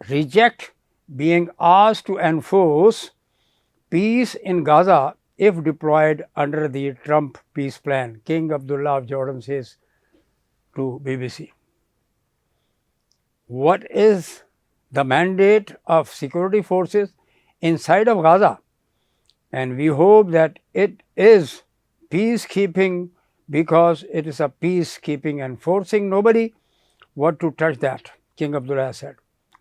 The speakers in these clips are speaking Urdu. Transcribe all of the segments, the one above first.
reject being asked to enforce peace in Gaza if deployed under the Trump peace plan, King Abdullah of Jordan says to BBC. What is the mandate of security forces inside of Gaza? And we hope that it is peacekeeping because it is a peacekeeping and forcing nobody what to touch that, King Abdullah said.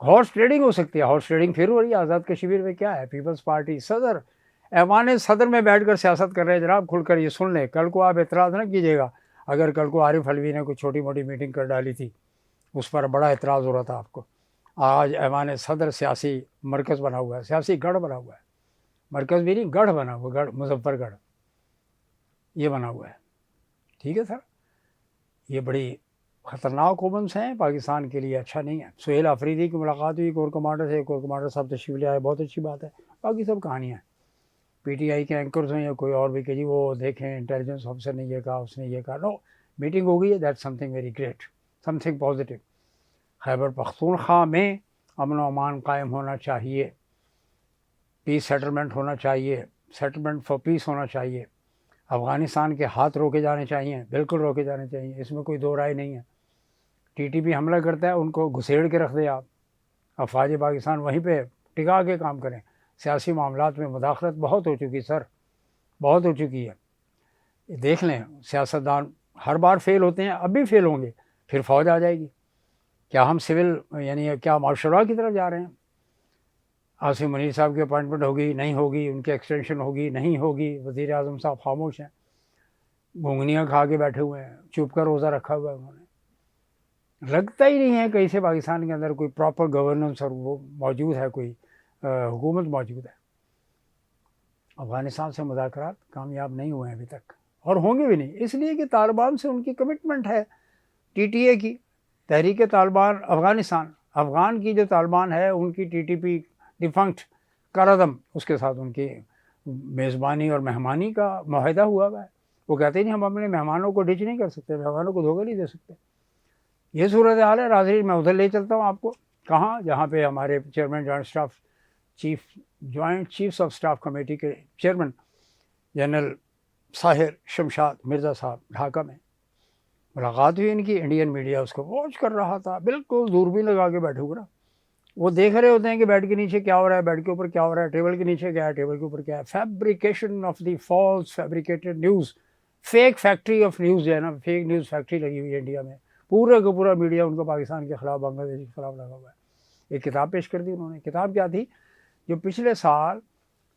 Horse trading ہو سکتی ہے، ہارس ٹریڈنگ پھر ہو رہی ہے آزاد کشمیر میں. کیا ہے پیپلز پارٹی صدر ایوان صدر میں بیٹھ کر سیاست کر رہے ہیں. جناب کھل کر یہ سن لیں، کل کو آپ اعتراض نہ کیجیے گا اگر کل کو عارف علوی نے کوئی چھوٹی موٹی میٹنگ کر ڈالی تھی، اس پر بڑا اعتراض ہو رہا تھا آپ کو. آج ایوان صدر سیاسی مرکز بنا ہوا ہے، سیاسی گڑھ بنا ہوا ہے. مرکز بھی نہیں، گڑھ بنا ہوا، گڑھ مظفر گڑھ یہ بنا ہوا ہے. ٹھیک ہے سر، یہ بڑی خطرناک اومنس ہیں، پاکستان کے لیے اچھا نہیں ہے. سہیل آفریدی کی ملاقات ہوئی کور کمانڈر سے، کور کمانڈر صاحب تشریف لے آئے، بہت اچھی بات ہے. باقی سب کہانیاں ہیں. پی ٹی آئی کے اینکرز ہیں یا کوئی اور بھی کہ جی وہ دیکھیں انٹیلیجنس آفیسر نے یہ کہا، اس نے یہ کہا. نو، میٹنگ ہو گئی ہے، that something very great, something positive. Khyber Pakhtunkhwa میں امن و امان قائم ہونا چاہیے، پیس سیٹلمنٹ ہونا چاہیے، سیٹلمنٹ فار پیس ہونا چاہیے. افغانستان کے ہاتھ روکے جانے چاہیے، بالکل روکے جانے چاہیے، اس میں کوئی دو رائے نہیں ہے. ٹی ٹی پی حملہ کرتا ہے، ان کو گھسیڑ کے رکھ دیں آپ، افواج پاکستان وہیں پہ ٹکا کے کام کریں. سیاسی معاملات میں مداخلت بہت ہو چکی سر، بہت ہو چکی ہے. دیکھ لیں سیاستدان ہر بار فیل ہوتے ہیں، اب بھی فیل ہوں گے، پھر فوج آ جائے گی. کیا ہم سول یعنی کیا معاشرہ لا کی طرف جا رہے ہیں؟ عاصم منیر صاحب کی اپائنٹمنٹ ہوگی نہیں ہوگی، ان کی ایکسٹینشن ہوگی نہیں ہوگی، وزیر اعظم صاحب خاموش ہیں، گھونگنیاں کھا کے بیٹھے ہوئے ہیں، چپ کر روزہ رکھا ہوا ہے انہوں نے. لگتا ہی نہیں ہے کہیں سے پاکستان کے اندر کوئی پراپر گورننس اور وہ موجود ہے، کوئی حکومت موجود ہے. افغانستان سے مذاکرات کامیاب نہیں ہوئے ہیں ابھی تک، اور ہوں گے بھی نہیں، اس لیے کہ طالبان سے ان کی کمٹمنٹ ہے. ٹی ٹی اے کی تحریک طالبان افغانستان، افغان کی جو طالبان ہے ان کی ٹی ٹی پی ڈیفنکٹ کارعدم، اس کے ساتھ ان کی میزبانی اور مہمانی کا معاہدہ ہوا ہے. وہ کہتے ہیں نہیں ہم اپنے مہمانوں کو ڈچ نہیں کر سکتے، مہمانوں کو دھوکہ نہیں دے سکتے. یہ صورتحال ہے. ناظرین میں ادھر لے چلتا ہوں آپ کو، کہاں؟ جہاں پہ ہمارے chairman joint chiefs of staff committee کے چیئرمین جنرل ساحر شمشاد مرزا صاحب ڈھاکہ میں ملاقات ہوئی ان کی. انڈین میڈیا اس کو واچ کر رہا تھا، بالکل دوربین لگا کے بیٹھے ہوئے. وہ دیکھ رہے ہوتے ہیں کہ بیڈ کے نیچے کیا ہو رہا ہے، بیڈ کے اوپر کیا ہو رہا ہے، ٹیبل کے نیچے کیا ہے، ٹیبل کے اوپر کیا ہے. Fabrication of the false fabricated news, fake factory of news جو ہے نا، فیک نیوز فیکٹری لگی ہوئی ہے انڈیا میں. پورا کا پورا میڈیا ان کو پاکستان کے خلاف، بنگلہ دیش کے خلاف لگا ہوا ہے. ایک کتاب پیش کر دی انہوں نے. کتاب کیا تھی؟ جو پچھلے سال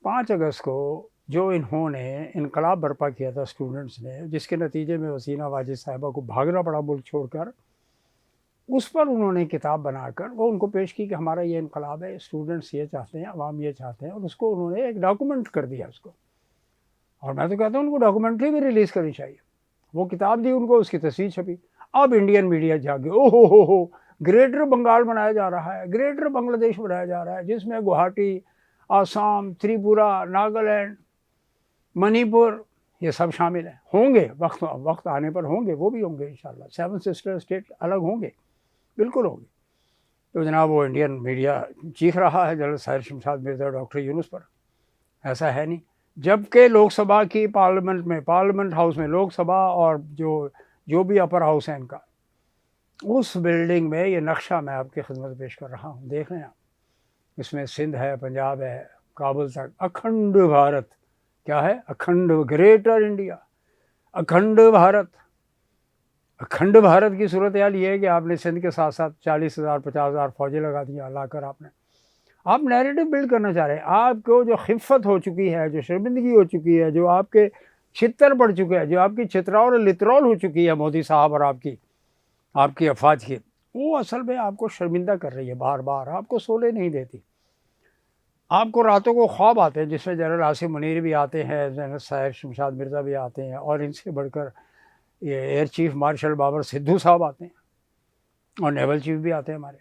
5 اگست کو جو انہوں نے انقلاب برپا کیا تھا اسٹوڈنٹس نے، جس کے نتیجے میں وسینہ واجد صاحبہ کو بھاگنا پڑا ملک چھوڑ کر، اس پر انہوں نے کتاب بنا کر وہ ان کو پیش کی کہ ہمارا یہ انقلاب ہے، اسٹوڈنٹس یہ چاہتے ہیں، عوام یہ چاہتے ہیں، اور اس کو انہوں نے ایک ڈاکومنٹ کر دیا اس کو. اور میں تو کہتا ہوں ان کو ڈاکومنٹری بھی ریلیز کرنی چاہیے. وہ کتاب دی ان کو، اس کی تصویر چھپی. اب انڈین میڈیا جاگے، او ہو گریٹر بنگال بنایا جا رہا ہے، گریٹر بنگلہ دیش بنایا جا رہا ہے، جس میں گوہاٹی، آسام، تریپورہ، ناگالینڈ، منی پور یہ سب شامل ہیں. ہوں گے وقت آنے پر ہوں گے، وہ بھی ہوں گے انشاءاللہ. 7 سسٹر اسٹیٹ الگ ہوں گے، بالکل ہوں گے. تو جناب وہ انڈین میڈیا چیخ رہا ہے جنرل ساحر شمشاد مرزا ڈاکٹر یونس پر. ایسا ہے نہیں. جبکہ لوک سبھا کی پارلیمنٹ ہاؤس میں، لوک سبھا اور جو بھی اپر ہاؤس ہے ان کا، اس بلڈنگ میں یہ نقشہ میں آپ کی خدمت پیش کر رہا ہوں، دیکھ لیں آپ. اس میں سندھ ہے، پنجاب ہے، کابل تک، اکھنڈ بھارت. کیا ہے؟ Akhand, greater India, Akhand Bharat. اکھنڈ بھارت کی صورتحال یہ ہے کہ آپ نے سندھ کے ساتھ ساتھ 40,000 50,000 فوجیں لگا دیا لا کر. آپ نیریٹو بلڈ کرنا چاہ رہے ہیں. آپ کو جو خفت ہو چکی ہے، جو شرمندگی ہو چکی ہے، جو آپ کے چھتر پڑ چکے ہیں، جو آپ کی چترول لترول ہو چکی ہے مودی صاحب اور آپ کی افواج کی، وہ اصل میں آپ کو شرمندہ کر رہی ہے. بار بار آپ کو سونے نہیں دیتی. آپ کو راتوں کو خواب آتے ہیں جس میں جنرل عاصم منیر بھی آتے ہیں، جنرل ساحر شمشاد مرزا بھی آتے ہیں، اور ان سے بڑھ کر یہ air chief marshal Babar Sidhu صاحب آتے ہیں، اور نیول چیف بھی آتے ہیں ہمارے،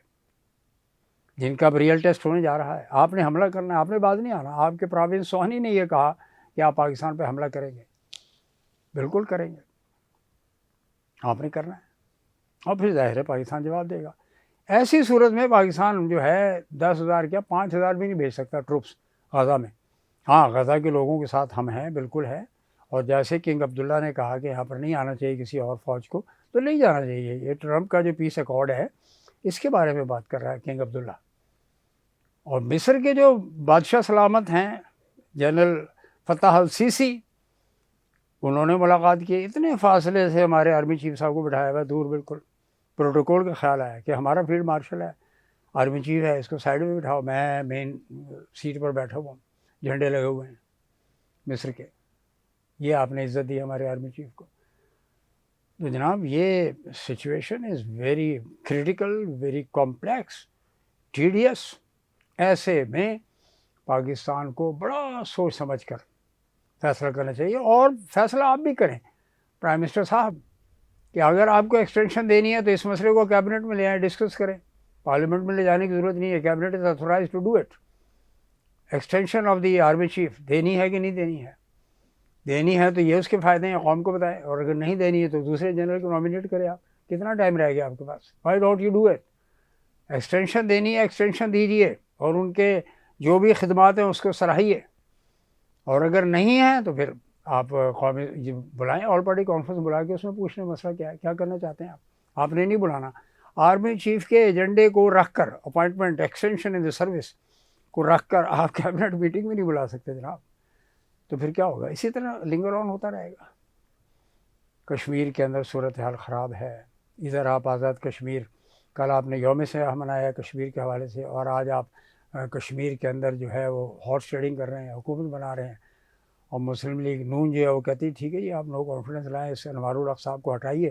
جن کا ریئل ٹیسٹ ہونے جا رہا ہے. آپ نے حملہ کرنا ہے، آپ نے باز نہیں آنا. آپ کے پروونس سوہنی نے یہ کہا کہ آپ پاکستان پہ حملہ کریں گے. بالکل کریں گے، آپ نے کرنا ہے، اور پھر ظاہر ہے پاکستان جواب دے گا. ایسی صورت میں پاکستان جو ہے 10,000 کیا 5,000 بھی نہیں بھیج سکتا ٹروپس غزہ میں. ہاں، غزہ کے لوگوں کے ساتھ ہم ہیں، بالکل ہے. اور جیسے کنگ عبداللہ نے کہا کہ یہاں پر نہیں آنا چاہیے کسی اور فوج کو، تو نہیں جانا چاہیے. یہ ٹرمپ کا جو پیس ایکارڈ ہے، اس کے بارے میں بات کر رہا ہے کنگ عبداللہ. اور مصر کے جو بادشاہ سلامت ہیں جنرل فتح السیسی، انہوں نے ملاقات کی. اتنے فاصلے سے ہمارے آرمی چیف صاحب کو بٹھایا ہوا دور، بالکل پروٹوکول کا خیال آیا کہ ہمارا فیلڈ مارشل ہے. آرمی چیف ہے، اس کو سائڈ میں بٹھاؤ، میں مین سیٹ پر بیٹھا ہوا ہوں، جھنڈے لگے ہوئے ہیں مصر کے، یہ آپ نے عزت دی ہمارے آرمی چیف کو۔ تو جناب یہ situation is very critical, very complex, tedious. ایسے میں پاکستان کو بڑا سوچ سمجھ کر فیصلہ کرنا چاہیے، اور فیصلہ آپ بھی کریں پرائم منسٹر صاحب، کہ اگر آپ کو ایکسٹینشن دینی ہے تو اس مسئلے کو کیبنٹ میں لے آئیں، ڈسکس کریں، پارلیمنٹ میں لے جانے کی ضرورت نہیں ہے، cabinet is authorised to do it. Extension of the army chief دینی ہے کہ نہیں دینی ہے؟ دینی ہے تو یہ اس کے فائدے ہیں، قوم کو بتائیں، اور اگر نہیں دینی ہے تو دوسرے جنرل کو نامینیٹ کریں۔ آپ کتنا ٹائم رہ گیا آپ کے پاس؟ Why don't you do it? Extension دینی ہے، ایکسٹینشن دیجیے، اور ان کے جو بھی خدمات ہیں اس کو سراہیے، اور اگر نہیں ہے تو پھر آپ قومی بلائیں، آل پارٹی کانفرنس بلا کے اس میں پوچھ لیں مسئلہ کیا ہے، کیا کرنا چاہتے ہیں آپ نے نہیں بلانا۔ آرمی چیف کے ایجنڈے کو رکھ کر، appointment extension in the service کو رکھ کر آپ کیبنٹ میٹنگ بھی نہیں بلا سکتے جناب، تو پھر کیا ہوگا؟ اسی طرح لنگر آن ہوتا رہے گا۔ کشمیر کے اندر صورتحال خراب ہے، ادھر آپ آزاد کشمیر، کل آپ نے یوم سیاح منایا کشمیر کے حوالے سے، اور آج آپ کشمیر کے اندر جو ہے وہ ہارس ٹریڈنگ کر رہے ہیں، حکومت بنا رہے ہیں، اور مسلم لیگ نون جو ہے وہ کہتی ہے ٹھیک ہے جی آپ نو کانفیڈنس لائیں، اس سے انوار الحق صاحب کو ہٹائیے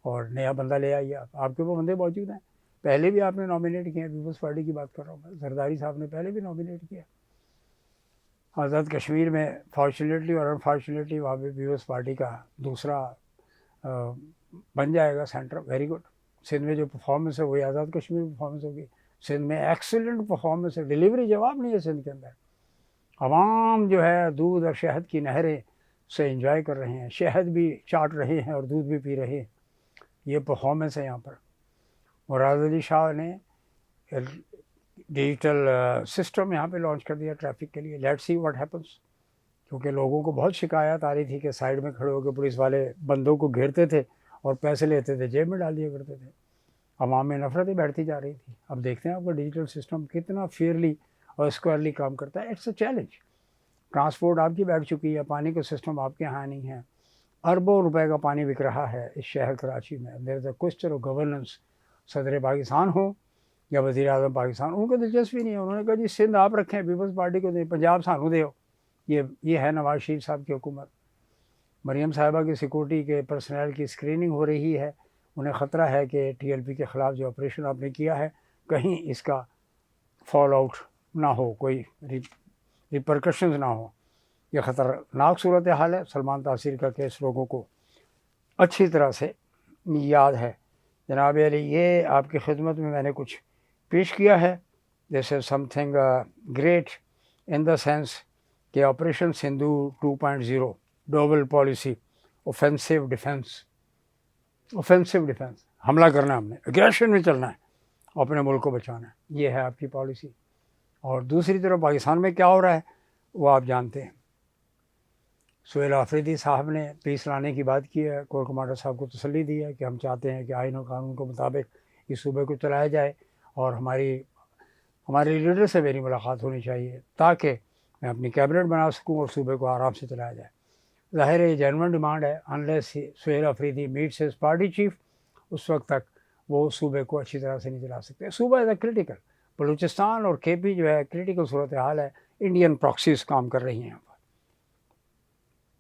اور نیا بندہ لے آئیے۔ آپ کے وہ بندے موجود ہیں، پہلے بھی آپ نے نامینیٹ کیے ہیں، پیپلز پارٹی کی بات کر رہا ہوں میں، زرداری صاحب نے پہلے بھی نامینیٹ کیا۔ آزاد کشمیر میں فارچونیٹلی اور انفارچونیٹلی وہاں پہ پیپلز پارٹی کا دوسرا بن جائے گا سینٹر، ویری گڈ۔ سندھ میں جو پرفارمنس ہے وہی آزاد کشمیر میں پرفارمنس ہوگی۔ سندھ میں ایکسیلنٹ پرفارمنس ہے، ڈیلیوری جواب نہیں ہے سندھ کے اندر، عوام جو ہے دودھ اور شہد کی نہریں سے انجوائے کر رہے ہیں، شہد بھی چاٹ رہے ہیں اور دودھ بھی پی رہے ہیں، یہ پرفارمنس ہے یہاں پر۔ مراد علی شاہ نے ڈیجیٹل سسٹم یہاں پہ لانچ کر دیا ٹریفک کے لیے، لیٹ سی واٹ ہیپنس، کیونکہ لوگوں کو بہت شکایت آ رہی تھی کہ سائڈ میں کھڑے ہو کے پولیس والے بندوں کو گھیرتے تھے اور پیسے لیتے تھے، جیب میں ڈال دیا کرتے تھے، عوام میں نفرتیں بیٹھتی جا رہی تھی۔ اب دیکھتے ہیں آپ کا ڈیجیٹل سسٹم کتنا فیئرلی اور اسکوائرلی کام کرتا ہے۔ It's a challenge. ٹرانسپورٹ آپ کی بیٹھ چکی ہے، پانی کا سسٹم آپ کے یہاں نہیں ہے، اربوں روپے کا پانی بک رہا ہے اس شہر کراچی میں۔ دیر از اے کوسچن آف گورننس، صدر پاکستان ہو یا وزیر اعظم پاکستان، ان کو دلچسپی نہیں ہے، انہوں نے کہا جی سندھ آپ رکھیں، پیپلز پارٹی کو دیں، پنجاب سانو دے ہو۔ یہ ہے نواز شریف صاحب کی حکومت۔ مریم صاحبہ کی سیکورٹی کے پرسنل کی اسکریننگ ہو رہی ہے، انہیں خطرہ ہے کہ ٹی ایل پی کے خلاف جو آپریشن آپ نے کیا ہے کہیں اس کا فال آؤٹ نہ ہو، کوئی ریپرکشنز نہ ہو، یہ خطرناک صورتحال ہے۔ سلمان تاثیر کا کیس لوگوں کو اچھی طرح سے یاد ہے۔ جناب علی، یہ آپ کی خدمت میں نے کچھ پیش کیا ہے، this is something great in the sense کہ operation Sindhu 2.0 double policy, offensive defence, حملہ کرنا ہے، ہم نے اگریشن میں چلنا ہے، اپنے ملک کو بچانا ہے، یہ ہے آپ کی پالیسی۔ اور دوسری طرف پاکستان میں کیا ہو رہا ہے وہ آپ جانتے ہیں۔ سہیل آفریدی صاحب نے پیس لانے کی بات کی ہے، کور کمانڈر صاحب کو تسلی دی ہے کہ ہم چاہتے ہیں کہ آئین و قانون کے مطابق اس صوبے کو چلایا جائے، اور ہمارے لیڈر سے میری ملاقات ہونی چاہیے تاکہ میں اپنی کیبنٹ بنا سکوں اور صوبے کو آرام سے چلایا جائے۔ ظاہر ہے یہ جینون ڈیمانڈ ہے، unless Sohail Afridi meets his party chief, اس وقت تک وہ صوبے کو اچھی طرح سے نہیں چلا سکتے۔ صوبہ از اے کریٹیکل، بلوچستان اور کے پی جو ہے کریٹیکل صورتحال ہے، انڈین پراکسیز کام کر رہی ہیں یہاں پر۔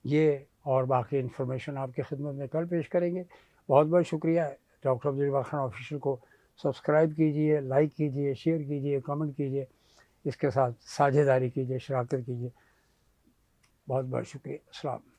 یہ اور باقی انفارمیشن آپ کی خدمت میں کل پیش کریں گے۔ بہت بہت شکریہ۔ ڈاکٹر عبدالجبار خان آفیشیل کو سبسکرائب کیجئے، لائک کیجئے، شیئر کیجئے، کمنٹ کیجئے، اس کے ساتھ ساجھے داری کیجئے، شراکت کیجئے۔ بہت بہت شکریہ۔ السلام۔